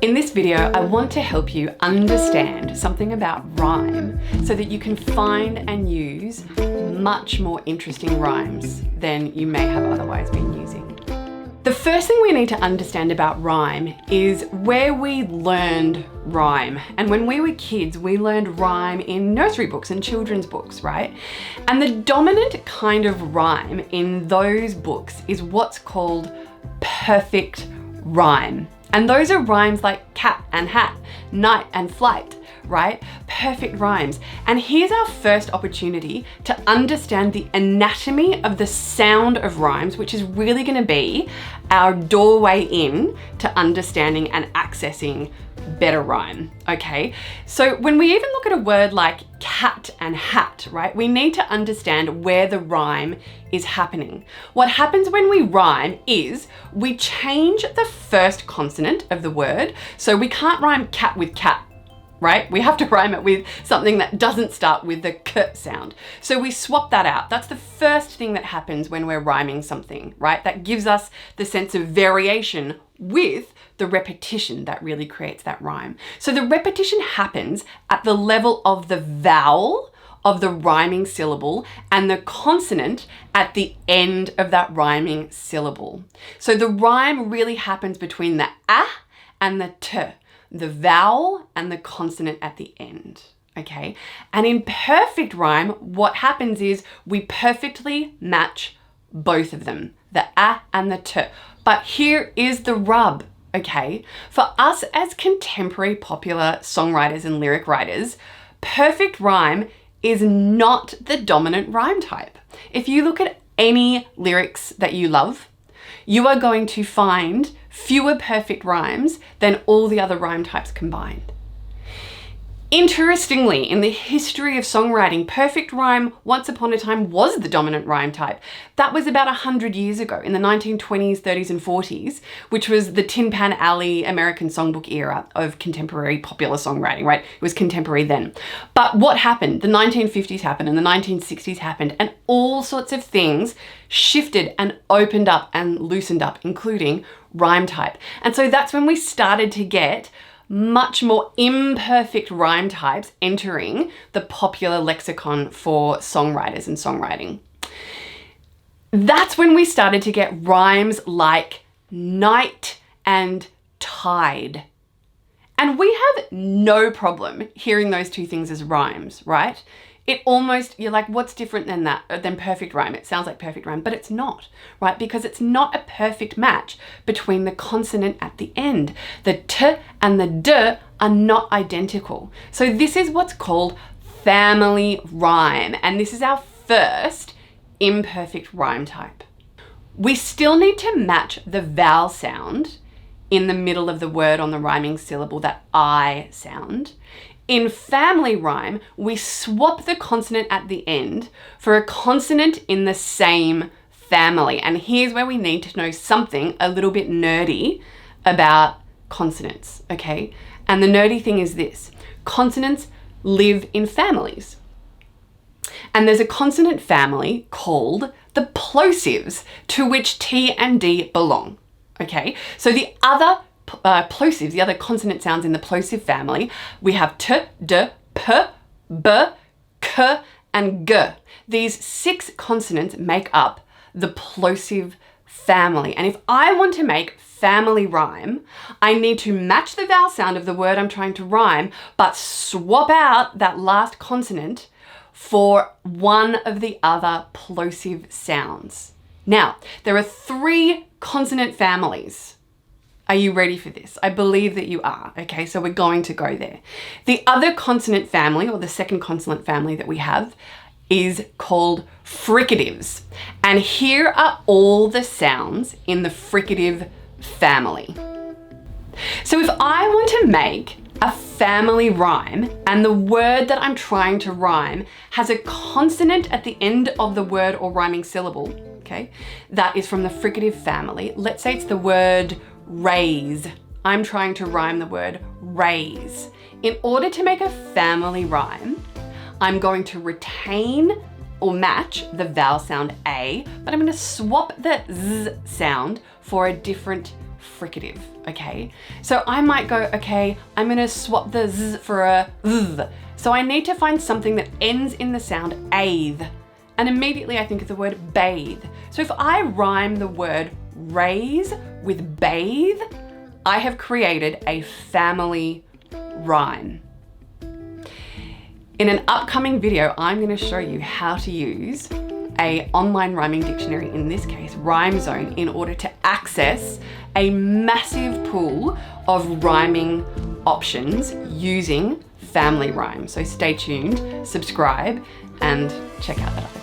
In this video, I want to help you understand something about rhyme so that you can find and use much more interesting rhymes than you may have otherwise been using. The first thing we need to understand about rhyme is where we learned rhyme. And when we were kids, we learned rhyme in nursery books and children's books, right? And the dominant kind of rhyme in those books is what's called perfect rhyme. And those are rhymes like cat and hat, night and flight, right? Perfect rhymes. And here's our first opportunity to understand the anatomy of the sound of rhymes, which is really going to be our doorway in to understanding and accessing better rhyme, okay? So when we even look at a word like cat and hat, right, we need to understand where the rhyme is happening. What happens when we rhyme is we change the first consonant of the word. So we can't rhyme cat with cat, right? We have to rhyme it with something that doesn't start with the k sound. So we swap that out. That's the first thing that happens when we're rhyming something, right? That gives us the sense of variation with the repetition that really creates that rhyme. So the repetition happens at the level of the vowel of the rhyming syllable and the consonant at the end of that rhyming syllable. So the rhyme really happens between the a and the t, the vowel and the consonant at the end, okay? And in perfect rhyme, what happens is we perfectly match both of them, the a and the t. But here is the rub, okay? For us as contemporary popular songwriters and lyric writers, perfect rhyme is not the dominant rhyme type. If you look at any lyrics that you love, you are going to find fewer perfect rhymes than all the other rhyme types combined. Interestingly, in the history of songwriting, perfect rhyme once upon a time was the dominant rhyme type. That was about 100 years ago in the 1920s, 30s and 40s, which was the Tin Pan Alley American songbook era of contemporary popular songwriting, right? It was contemporary then. But what happened? The 1950s happened and the 1960s happened and all sorts of things shifted and opened up and loosened up, including rhyme type. And so that's when we started to get much more imperfect rhyme types entering the popular lexicon for songwriters and songwriting. That's when we started to get rhymes like night and tide. And we have no problem hearing those two things as rhymes, right? It almost, you're like, what's different than that, than perfect rhyme? It sounds like perfect rhyme, but it's not, right? Because it's not a perfect match between the consonant at the end. The t and the d are not identical. So this is what's called family rhyme. And this is our first imperfect rhyme type. We still need to match the vowel sound in the middle of the word on the rhyming syllable, that I sound. In family rhyme, we swap the consonant at the end for a consonant in the same family. And here's where we need to know something a little bit nerdy about consonants, okay? And the nerdy thing is this: consonants live in families. And there's a consonant family called the plosives, to which T and D belong, okay? So the other plosives, the other consonant sounds in the plosive family, we have t, d, p, b, k, and g. These 6 consonants make up the plosive family. And if I want to make family rhyme, I need to match the vowel sound of the word I'm trying to rhyme, but swap out that last consonant for one of the other plosive sounds. Now, there are 3 consonant families. Are you ready for this? I believe that you are. Okay, so we're going to go there. The other consonant family, or the second consonant family that we have, is called fricatives. And here are all the sounds in the fricative family. So if I want to make a family rhyme and the word that I'm trying to rhyme has a consonant at the end of the word or rhyming syllable, okay, that is from the fricative family. Let's say it's the word raise. I'm trying to rhyme the word raise. In order to make a family rhyme, I'm going to retain or match the vowel sound A, but I'm going to swap the Z sound for a different fricative, okay? So I might go, okay, I'm gonna swap the z for a th. So I need to find something that ends in the sound athe. And immediately I think of the word bathe. So if I rhyme the word raise with bathe, I have created a family rhyme. In an upcoming video, I'm going to show you how to use an online rhyming dictionary, in this case, RhymeZone, in order to access a massive pool of rhyming options using family rhyme. So stay tuned, subscribe, and check out that other